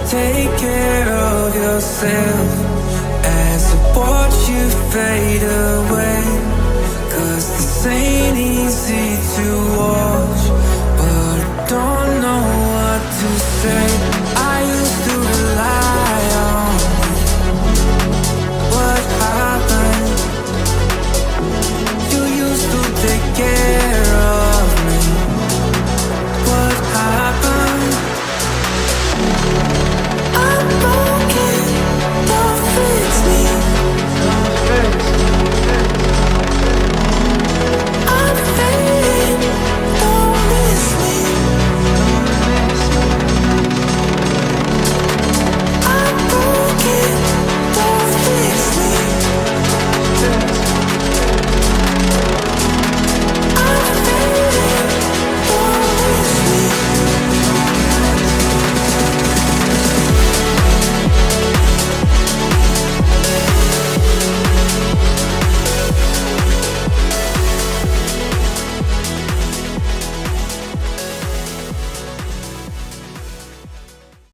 take care of yourself as I watch you fade away. 'Cause this ain't easy to walk